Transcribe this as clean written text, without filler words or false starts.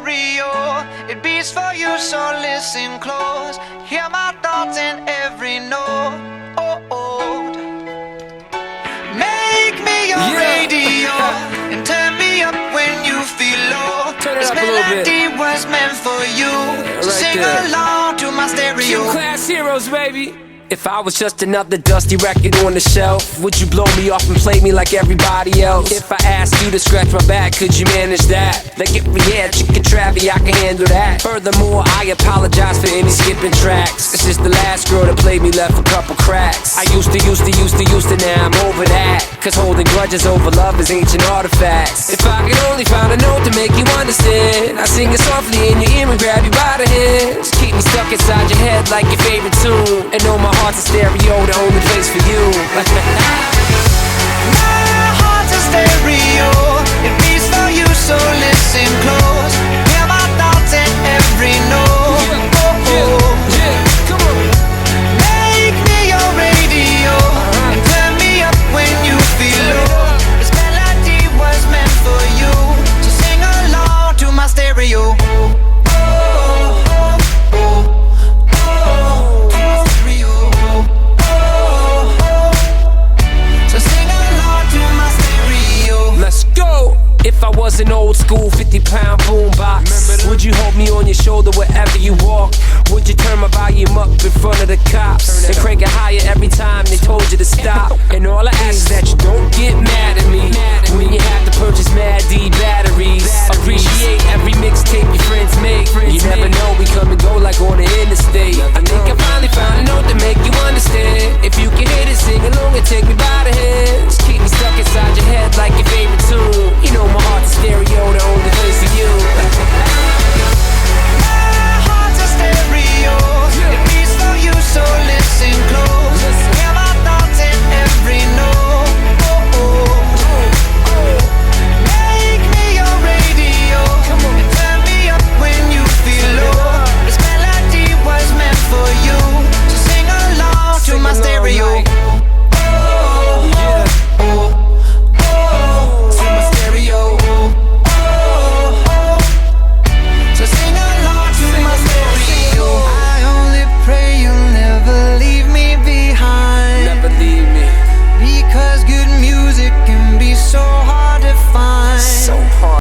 stereo. It beats for you, so listen close. Hear my thoughts in every note. Make me your radio and turn me up when you feel low. This melody was meant for you, so sing along to my stereo. Class heroes, baby. If I was just another dusty record on the shelf, would you blow me off and play me like everybody else? If I asked you to scratch my back, could you manage that? Like if we had chicken travy, I can handle that. Furthermore, I apologize for any skipping tracks. This is the last girl that played me, left a couple cracks. I used to, now I'm over that. Cause holding grudges over love is ancient artifacts. If I could only find a note to make you understand, I sing it softly in your ear and grab you by the hands. Keep me stuck inside your head like your favorite tune, and know my heart's a stereo, the only place for you. My heart's a stereo. It beats for you, so listen close. Hear my thoughts in every note. Come on. Make me your radio and turn me up when you feel low. This melody was meant for you, so sing along to my stereo. If I was an old school 50-pound boombox, would you hold me on your shoulder wherever you walk? Would you turn my volume up in front of the cops and crank it higher every time they told you to stop? And all I ask is that you don't get mad at me when you have to purchase Mad D batteries. Appreciate every mixtape your friends make. You never know, we come and go like on the interstate. I think I finally found a note to make you understand. If you can hit it, sing along and take me